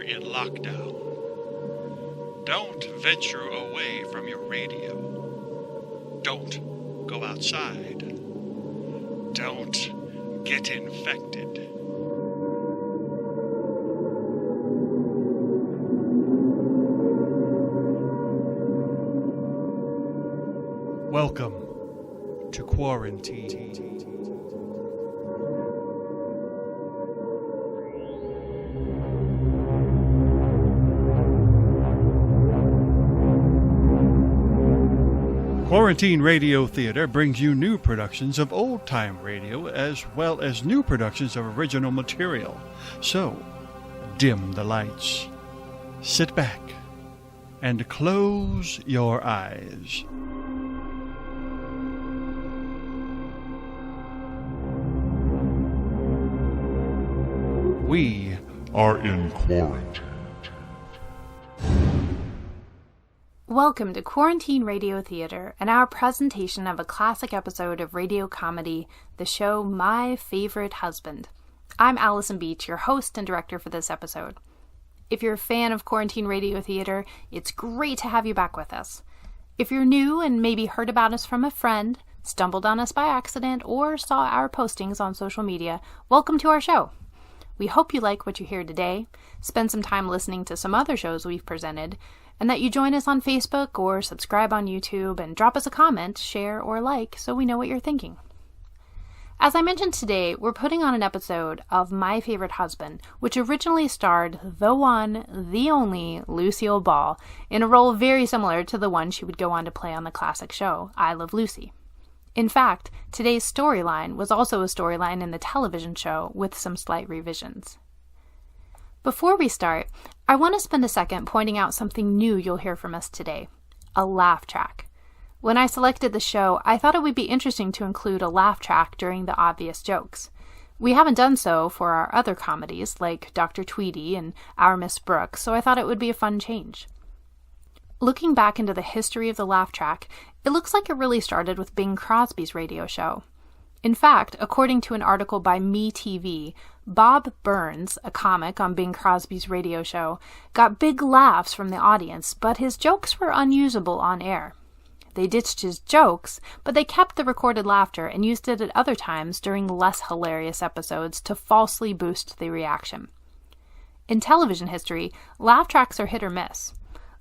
in lockdown. Don't venture away from your radio. Don't go outside. Don't get infected. Welcome to quarantine. Quarantine Radio Theater brings you new productions of old-time radio as well as new productions of original material. So, dim the lights, sit back, and close your eyes. We are in quarantine. Welcome to Quarantine Radio Theater and our presentation of a classic episode of radio comedy, the show My Favorite Husband. I'm Allison Beach, your host and director for this episode. If you're a fan of Quarantine Radio Theater, it's great to have you back with us. If you're new and maybe heard about us from a friend, stumbled on us by accident, or saw our postings on social media, welcome to our show. We hope you like what you hear today, spend some time listening to some other shows we've presented, and that you join us on Facebook or subscribe on YouTube and drop us a comment, share, or like so we know what you're thinking. As I mentioned today, we're putting on an episode of My Favorite Husband, which originally starred the one, the only Lucille Ball in a role very similar to the one she would go on to play on the classic show, I Love Lucy. In fact, today's storyline was also a storyline in the television show with some slight revisions. Before we start, I want to spend a second pointing out something new you'll hear from us today, a laugh track. When I selected the show, I thought it would be interesting to include a laugh track during the obvious jokes. We haven't done so for our other comedies, like Dr. Tweedy and Our Miss Brooks, so I thought it would be a fun change. Looking back into the history of the laugh track, it looks like it really started with Bing Crosby's radio show. In fact, according to an article by MeTV, Bob Burns, a comic on Bing Crosby's radio show, got big laughs from the audience, but his jokes were unusable on air. They ditched his jokes, but they kept the recorded laughter and used it at other times during less hilarious episodes to falsely boost the reaction. In television history, laugh tracks are hit or miss.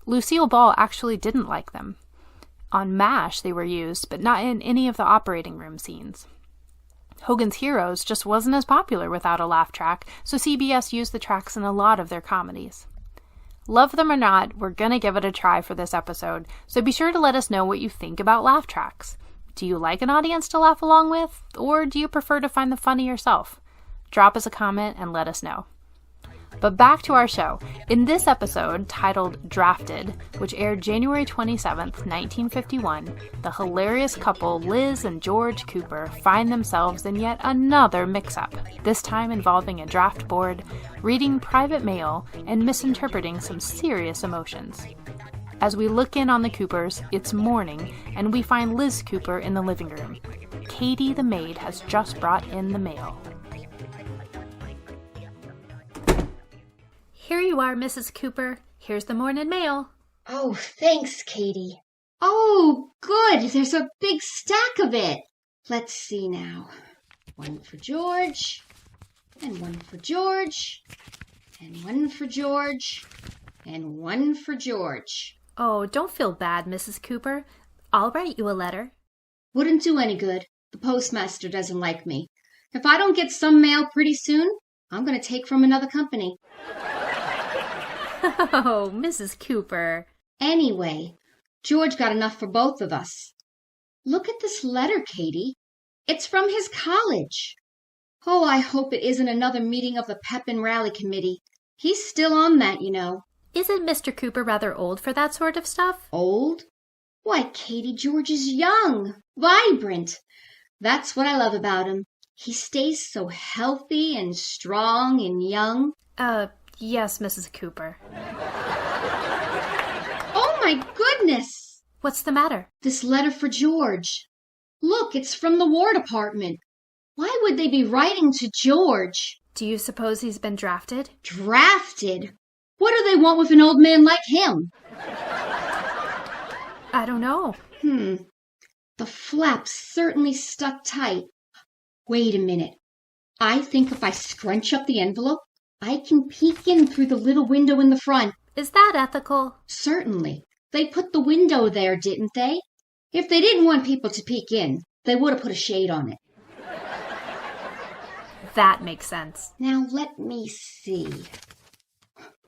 Lucille Ball actually didn't like them. On MASH they were used, but not in any of the operating room scenes. Hogan's Heroes just wasn't as popular without a laugh track, so CBS used the tracks in a lot of their comedies. Love them or not, we're gonna give it a try for this episode, so be sure to let us know what you think about laugh tracks. Do you like an audience to laugh along with, or do you prefer to find the funny yourself? Drop us a comment and let us know. But back to our show. In this episode, titled Drafted, which aired January 27th, 1951, the hilarious couple Liz and George Cooper find themselves in yet another mix-up, this time involving a draft board, reading private mail, and misinterpreting some serious emotions. As we look in on the Coopers, it's morning, and we find Liz Cooper in the living room. Katie the maid has just brought in the mail. Here you are, Mrs. Cooper. Here's the morning mail. Oh, thanks, Katie. Oh, good. There's a big stack of it. Let's see now. One for George, and one for George, and one for George, and one for George. Oh, don't feel bad, Mrs. Cooper. I'll write you a letter. Wouldn't do any good. The postmaster doesn't like me. If I don't get some mail pretty soon, I'm going to take from another company. Oh, Mrs. Cooper. Anyway, George got enough for both of us. Look at this letter, Katie. It's from his college. Oh, I hope it isn't another meeting of the Pep and Rally Committee. He's still on that, you know. Isn't Mr. Cooper rather old for that sort of stuff? Old? Why, Katie, George is young, vibrant. That's what I love about him. He stays so healthy and strong and young. Yes, Mrs. Cooper. Oh, my goodness! What's the matter? This letter for George. Look, it's from the War Department. Why would they be writing to George? Do you suppose he's been drafted? Drafted? What do they want with an old man like him? I don't know. The flap's certainly stuck tight. Wait a minute. I think if I scrunch up the envelope, I can peek in through the little window in the front. Is that ethical? Certainly. They put the window there, didn't they? If they didn't want people to peek in, they would have put a shade on it. That makes sense. Now let me see.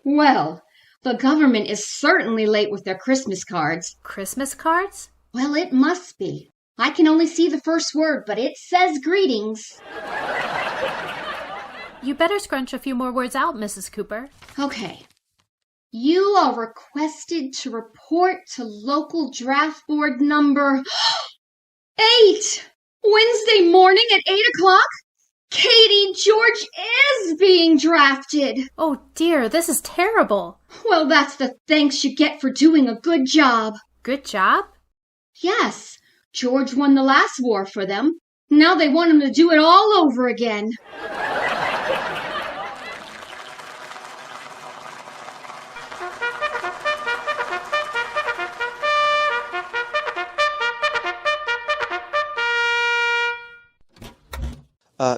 Well, the government is certainly late with their Christmas cards. Christmas cards? Well, it must be. I can only see the first word, but it says greetings. You better scrunch a few more words out, Mrs. Cooper. Okay. You are requested to report to local draft board number 8. Wednesday morning at 8 o'clock. Katie, George is being drafted. Oh dear, this is terrible. Well, that's the thanks you get for doing a good job. Good job? Yes, George won the last war for them. Now they want him to do it all over again.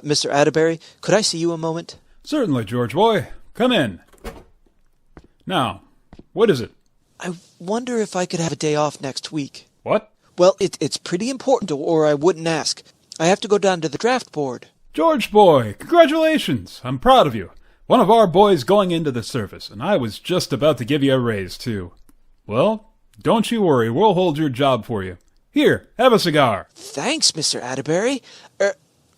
Mr. Atterbury, could I see you a moment? Certainly, George boy. Come in. Now, what is it? I wonder if I could have a day off next week. What? Well, it's pretty important, or I wouldn't ask. I have to go down to the draft board. George boy, congratulations. I'm proud of you. One of our boys going into the service, and I was just about to give you a raise, too. Well, don't you worry. We'll hold your job for you. Here, have a cigar. Thanks, Mr. Atterbury.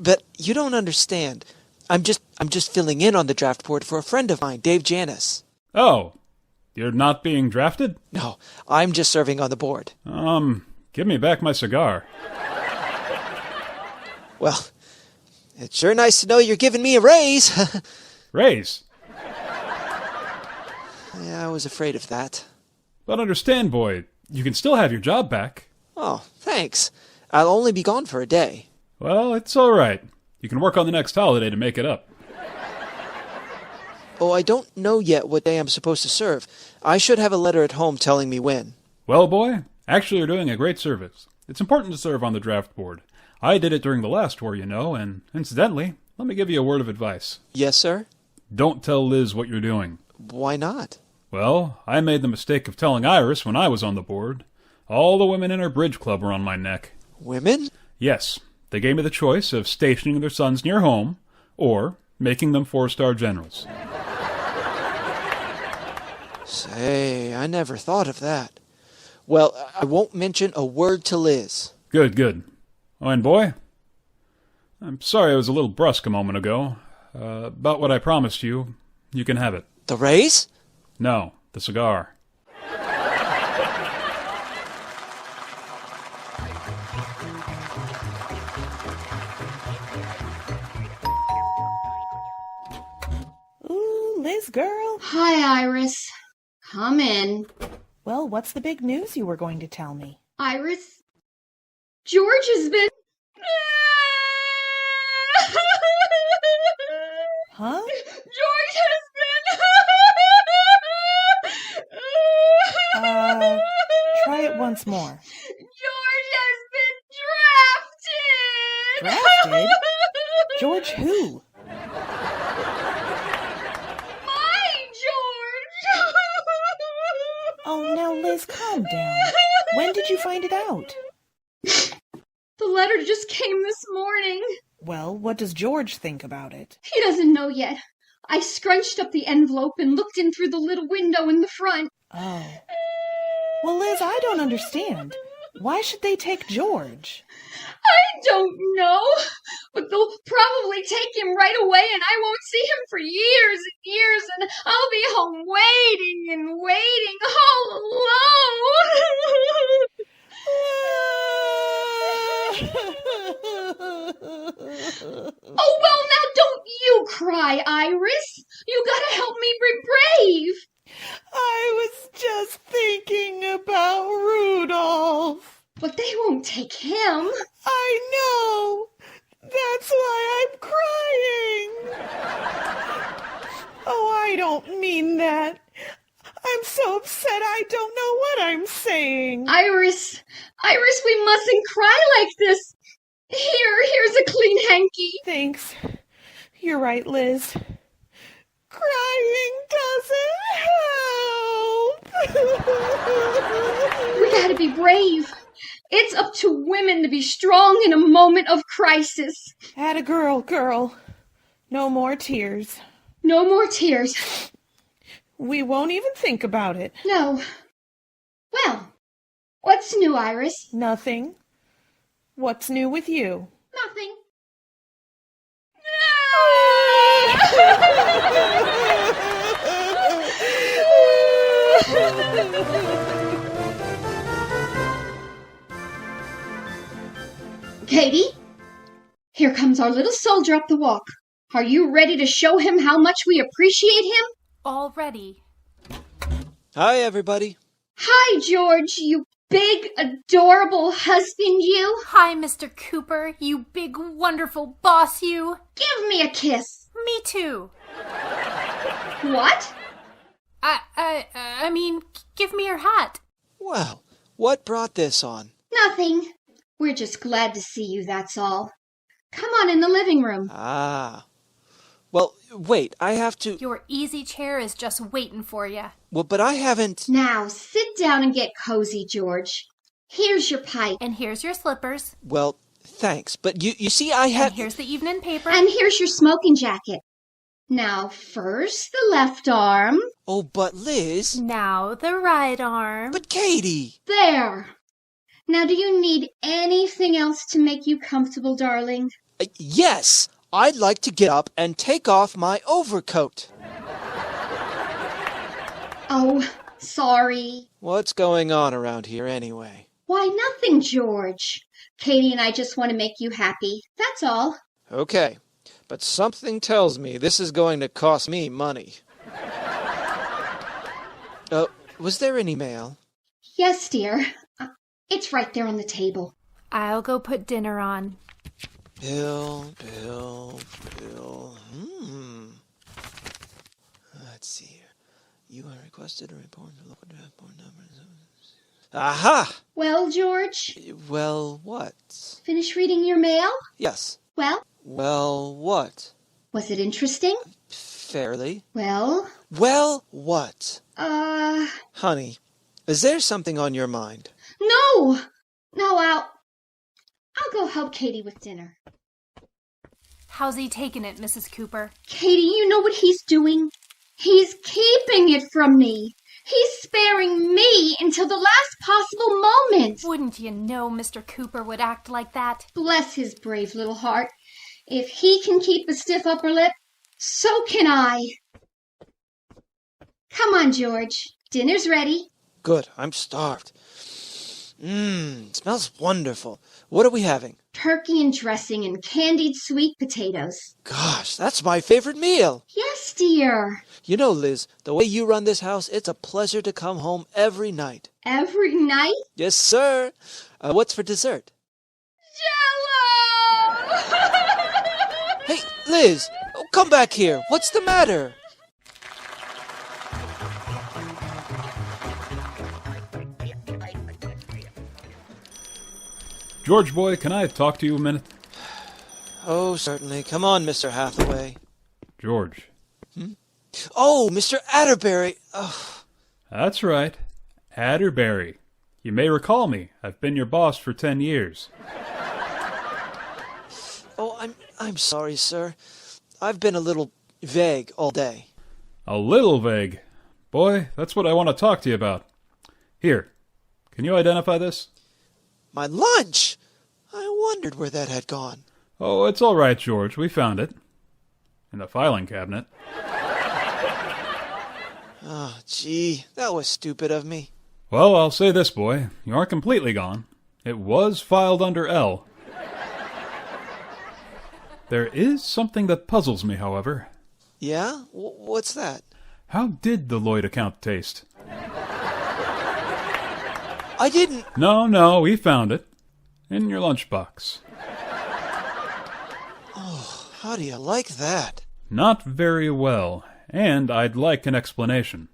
But you don't understand. I'm just filling in on the draft board for a friend of mine, Dave Janis. Oh, you're not being drafted? No, I'm just serving on the board. Give me back my cigar. Well, it's sure nice to know you're giving me a raise. Raise? Yeah, I was afraid of that. But understand, boy, you can still have your job back. Oh, thanks. I'll only be gone for a day. Well, it's all right. You can work on the next holiday to make it up. Oh, I don't know yet what day I'm supposed to serve. I should have a letter at home telling me when. Well, boy, actually you're doing a great service. It's important to serve on the draft board. I did it during the last war, you know, and incidentally, let me give you a word of advice. Yes, sir? Don't tell Liz what you're doing. Why not? Well, I made the mistake of telling Iris when I was on the board. All the women in her bridge club were on my neck. Women? Yes. They gave me the choice of stationing their sons near home or making them 4-star generals. Say, I never thought of that. Well, I won't mention a word to Liz. Good, good. Oh, and boy, I'm sorry I was a little brusque a moment ago. About what I promised you, you can have it. The raise? No, the cigar. Ooh, Liz, girl. Hi, Iris. Come in. Well, what's the big news you were going to tell me? Iris, George has been... Huh? George has been... Try it once more. George has been drafted! Drafted? George who? My George! Oh, now, Liz, calm down. When did you find it out? The letter just came this morning. Well, what does George think about it? He doesn't know yet. I scrunched up the envelope and looked in through the little window in the front. Oh. Well, Liz, I don't understand. Why should they take George? I don't know, but they'll probably take him right away and I won't see him for years and years and I'll be home waiting and waiting all alone. Oh, well, now don't you cry, Iris. You gotta help me be brave. I was just thinking about Rudolph. But they won't take him. I know. That's why I'm crying. Oh, I don't mean that. I'm so upset I don't know what I'm saying. Iris, we mustn't cry like this. Here's a clean hanky. Thanks. You're right, Liz. Crying doesn't help. We gotta be brave. It's up to women to be strong in a moment of crisis. Atta girl. No more tears. No more tears. We won't even think about it. No. Well, what's new, Iris? Nothing. What's new with you? Nothing. Katie, here comes our little soldier up the walk. Are you ready to show him how much we appreciate him? All ready. Hi, everybody. Hi, George, you big, adorable husband, you. Hi, Mr. Cooper, you big, wonderful boss, you. Give me a kiss. Me too. What? I mean, give me your hat. Well, what brought this on? Nothing. We're just glad to see you, that's all. Come on in the living room. Ah. Well, wait, I have to... Your easy chair is just waiting for you. Well, but I haven't... Now, sit down and get cozy, George. Here's your pipe. And here's your slippers. Well, thanks, but you see, I had... And here's the evening paper. And here's your smoking jacket. Now, first the left arm. Oh, but Liz... Now the right arm. But Katie... There. Now, do you need anything else to make you comfortable, darling? Yes! I'd like to get up and take off my overcoat. Oh, sorry. What's going on around here anyway? Why, nothing, George. Katie and I just want to make you happy. That's all. Okay, but something tells me this is going to cost me money. Was there any mail? Yes, dear. It's right there on the table. I'll go put dinner on. Bill. Let's see here. You are requested a report to local draft board numbers. Aha! Well, George? Well, what? Finish reading your mail? Yes. Well? Well, what? Was it interesting? Fairly. Well? Well, what? Honey, is there something on your mind? No! No, I'll go help Katie with dinner. How's he taking it, Mrs. Cooper? Katie, you know what he's doing? He's keeping it from me. He's sparing me until the last possible moment. Wouldn't you know Mr. Cooper would act like that? Bless his brave little heart. If he can keep a stiff upper lip, so can I. Come on, George. Dinner's ready. Good, I'm starved. Smells wonderful. What are we having? Turkey and dressing and candied sweet potatoes. Gosh, that's my favorite meal. Yes, dear. You know, Liz, the way you run this house, it's a pleasure to come home every night. Every night? Yes, sir. What's for dessert? Jello! Hey, Liz, come back here. What's the matter? George boy, can I talk to you a minute? Oh, certainly. Come on, Mr. Hathaway. George. Oh, Mr. Atterbury. Oh. That's right. Atterbury. You may recall me. I've been your boss for 10 years. Oh, I'm sorry, sir. I've been a little vague all day. A little vague. Boy, that's what I want to talk to you about. Here, can you identify this? My lunch! I wondered where that had gone. Oh, it's all right, George. We found it. In the filing cabinet. Oh, gee, that was stupid of me. Well, I'll say this, boy. You aren't completely gone. It was filed under L. There is something that puzzles me, however. Yeah? What's that? How did the Lloyd account taste? I didn't... No, we found it. In your lunchbox. Oh, how do you like that? Not very well, and I'd like an explanation.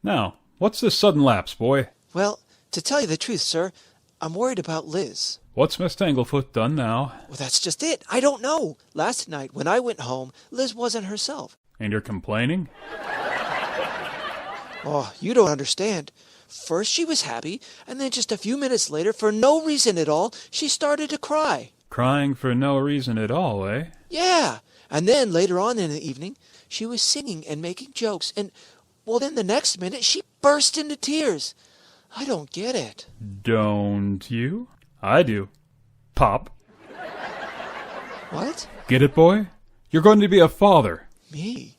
Now, What's this sudden lapse, boy? Well, to tell you the truth, sir, I'm worried about Liz. What's Miss Tanglefoot done now? Well, that's just it. I don't know. Last night, when I went home, Liz wasn't herself. And you're complaining? Oh, you don't understand. First she was happy, and then just a few minutes later, for no reason at all, she started to cry. Crying for no reason at all, eh? Yeah, and then later on in the evening, she was singing and making jokes, and, well, then the next minute, she burst into tears. I don't get it. Don't you? I do. Pop. What? Get it, boy? You're going to be a father. Me?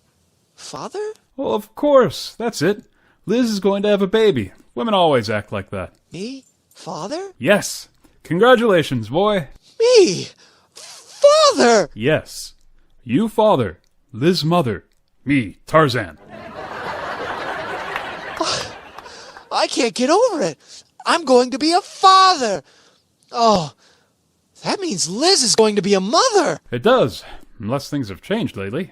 Father? Well, of course. That's it. Liz is going to have a baby. Women always act like that. Me? Father? Yes. Congratulations, boy. Me? Father! Yes. You father. Liz mother. Me, Tarzan. I can't get over it. I'm going to be a father. Oh, that means Liz is going to be a mother. It does. Unless things have changed lately.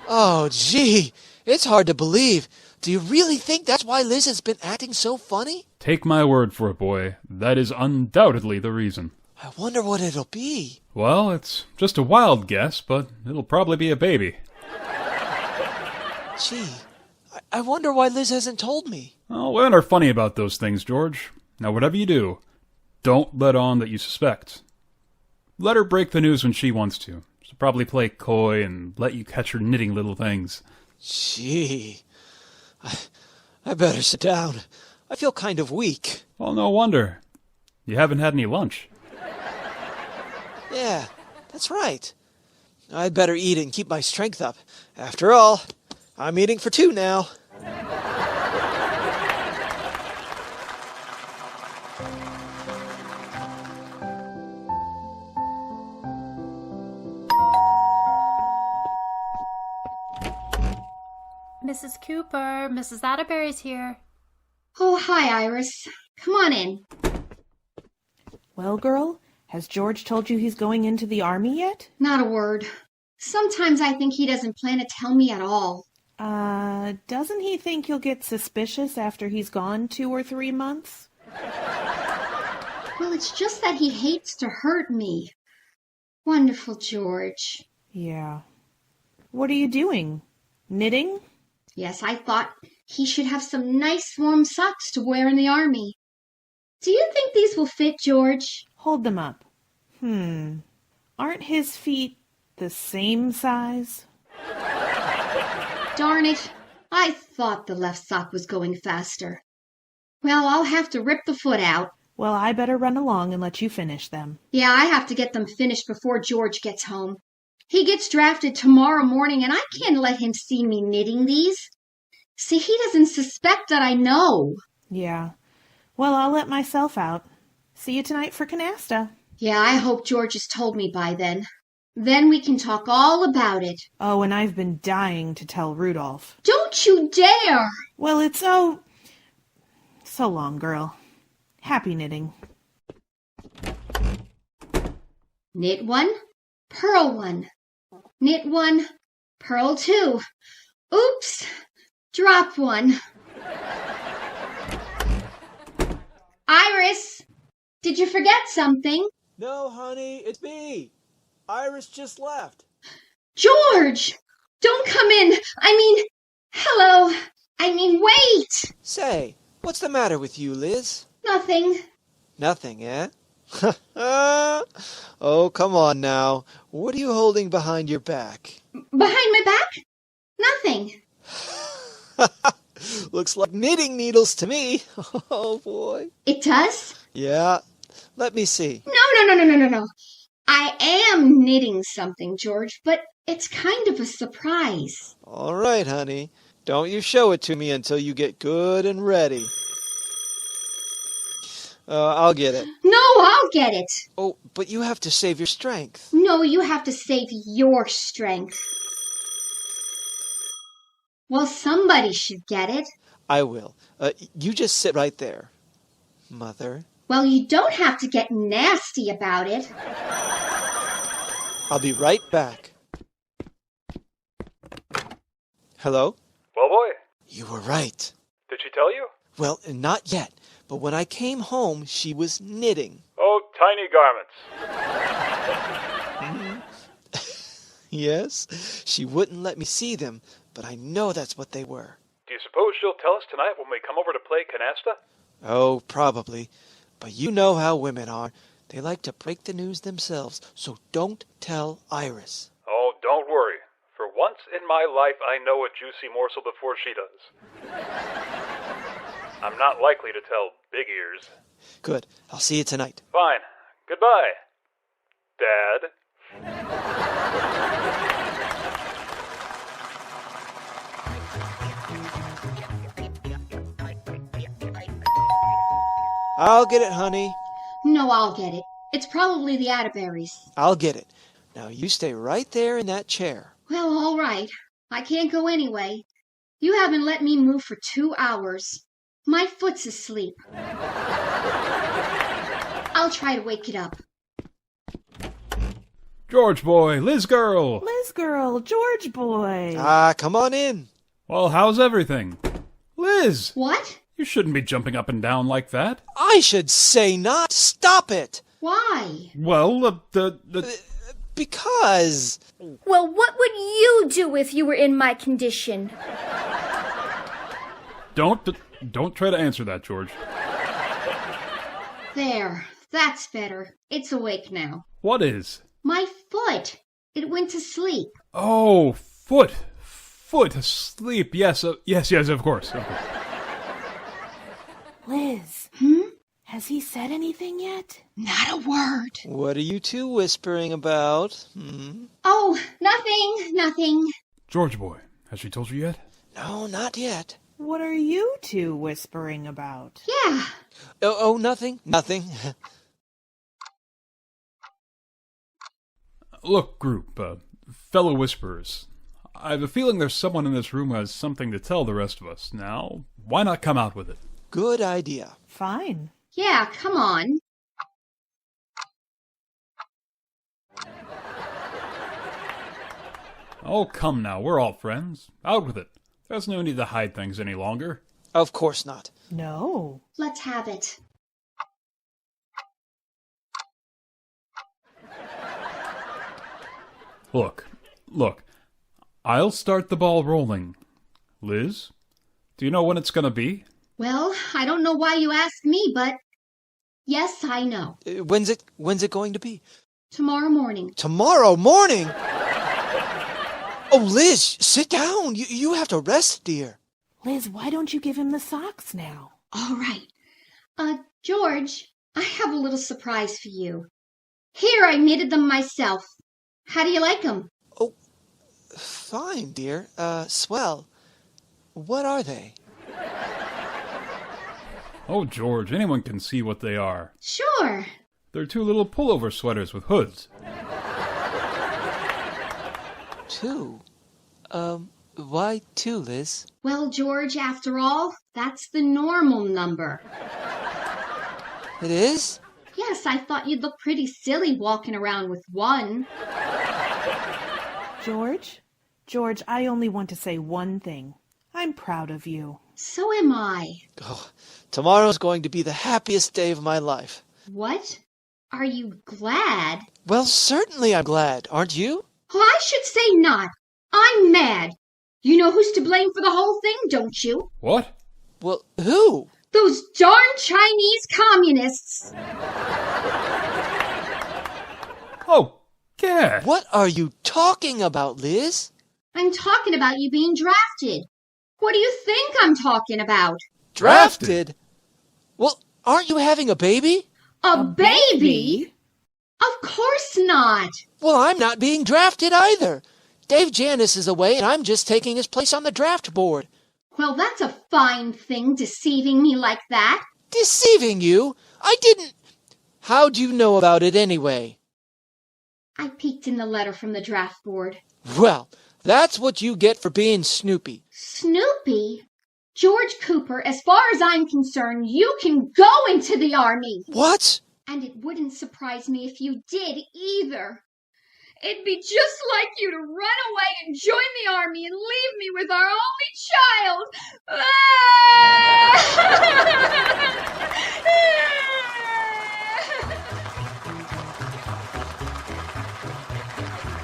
Oh, gee. It's hard to believe. Do you really think that's why Liz has been acting so funny? Take my word for it, boy. That is undoubtedly the reason. I wonder what it'll be. Well, it's just a wild guess, but it'll probably be a baby. Gee, I wonder why Liz hasn't told me. Well, women are funny about those things, George. Now, whatever you do, don't let on that you suspect. Let her break the news when she wants to. She'll probably play coy and let you catch her knitting little things. Gee, I better sit down. I feel kind of weak. Well, no wonder. You haven't had any lunch. Yeah, that's right. I'd better eat and keep my strength up. After all, I'm eating for two now. Mrs. Cooper, Mrs. Atterbury's here. Oh, hi, Iris. Come on in. Well, girl, has George told you he's going into the army yet? Not a word. Sometimes I think he doesn't plan to tell me at all. Doesn't he think you'll get suspicious after he's gone 2 or 3 months? Well, it's just that he hates to hurt me. Wonderful George. Yeah. What are you doing? Knitting? Yes, I thought he should have some nice warm socks to wear in the army. Do you think these will fit, George? Hold them up. Aren't his feet the same size? Darn it. I thought the left sock was going faster. Well, I'll have to rip the foot out. Well, I better run along and let you finish them. Yeah, I have to get them finished before George gets home. He gets drafted tomorrow morning, and I can't let him see me knitting these. See, he doesn't suspect that I know. Yeah. Well, I'll let myself out. See you tonight for canasta. Yeah, I hope George has told me by then. Then we can talk all about it. Oh, and I've been dying to tell Rudolph. Don't you dare! Well, it's so long, girl. Happy knitting. Knit one, purl one. Knit one, purl two. Oops! Drop one. Iris, did you forget something? No, honey, it's me. Iris just left. George! Don't come in! Hello! Wait! Say, what's the matter with you, Liz? Nothing. Nothing, eh? Oh, come on now. What are you holding behind your back? Behind my back? Nothing. Looks like knitting needles to me. Oh, boy. It does? Yeah. Let me see. No. I am knitting something, George, but it's kind of a surprise. All right, honey. Don't you show it to me until you get good and ready. I'll get it. No, I'll get it. Oh, but you have to save your strength. No, you have to save your strength. Well, somebody should get it. I will. You just sit right there, Mother. Well, you don't have to get nasty about it. I'll be right back. Hello? Well, boy. You were right. Did she tell you? Well, not yet, but when I came home, she was knitting. Oh, tiny garments. Yes, she wouldn't let me see them, but I know that's what they were. Do you suppose she'll tell us tonight when we come over to play canasta? Oh, probably. But you know how women are. They like to break the news themselves, so don't tell Iris. Oh, don't worry. For once in my life, I know a juicy morsel before she does. I'm not likely to tell Big Ears. Good. I'll see you tonight. Fine. Goodbye, Dad. I'll get it, honey. No, I'll get it. It's probably the Atterberries. I'll get it. Now you stay right there in that chair. Well, all right. I can't go anyway. You haven't let me move for 2 hours. My foot's asleep. I'll try to wake it up. George boy, Liz girl. Liz girl, George boy. Come on in. Well, how's everything? Liz! What? You shouldn't be jumping up and down like that. I should say not. Stop it. Why? Well, Because... Well, what would you do if you were in my condition? Don't try to answer that, George. There. That's better. It's awake now. What is? My foot. It went to sleep. Oh, foot asleep. Yes, yes, of course. Liz, has he said anything yet? Not a word. What are you two whispering about? Oh, nothing. George boy, has she told you yet? No, not yet. What are you two whispering about? Yeah. Oh, nothing. Look, group, fellow whisperers, I have a feeling there's someone in this room who has something to tell the rest of us. Now, why not come out with it? Good idea. Fine. Yeah, come on. Oh, come now, we're all friends. Out with it. There's no need to hide things any longer. Of course not. No. Let's have it. Look, I'll start the ball rolling. Liz, do you know when it's gonna be? Well, I don't know why you asked me, but yes, I know. When's it going to be? Tomorrow morning. Tomorrow morning? Oh, Liz, sit down. You have to rest, dear. Liz, why don't you give him the socks now? All right. George, I have a little surprise for you. Here, I knitted them myself. How do you like them? Oh, fine, dear. Swell. What are they? Oh, George, anyone can see what they are. Sure. They're two little pullover sweaters with hoods. Two? Why two, Liz? Well, George, after all, that's the normal number. It is? Yes, I thought you'd look pretty silly walking around with one. George, I only want to say one thing. I'm proud of you. So am I. Oh, tomorrow's going to be the happiest day of my life. What? Are you glad? Well, certainly I'm glad, aren't you? Oh, I should say not. I'm mad. You know who's to blame for the whole thing, don't you? What? Well, who? Those darn Chinese communists. Oh, Gad! What are you talking about, Liz? I'm talking about you being drafted. What do you think I'm talking about? Drafted? Well, aren't you having a baby? A baby? Of course not. Well, I'm not being drafted either. Dave Janis is away, and I'm just taking his place on the draft board. Well, that's a fine thing, deceiving me like that. Deceiving you? I didn't... How'd you know about it anyway? I peeked in the letter from the draft board. Well, that's what you get for being Snoopy. Snoopy? George Cooper, as far as I'm concerned, you can go into the army. What? And it wouldn't surprise me if you did either. It'd be just like you to run away and join the army and leave me with our only child.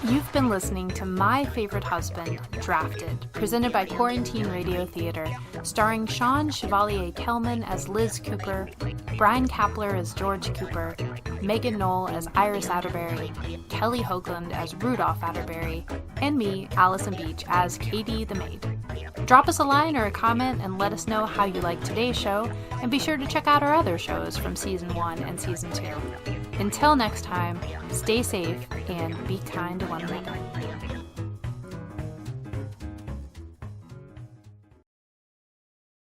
You've been listening to My Favorite Husband, Drafted, presented by Quarantine Radio Theater, starring Sean Chevalier-Kelman as Liz Cooper, Brian Kapler as George Cooper, Megan Knoll as Iris Atterbury, Kelly Hoagland as Rudolph Atterbury, and me, Allison Beach, as Katie the Maid. Drop us a line or a comment and let us know how you like today's show, and be sure to check out our other shows from Season 1 and Season 2. Until next time, stay safe and be kind to one another.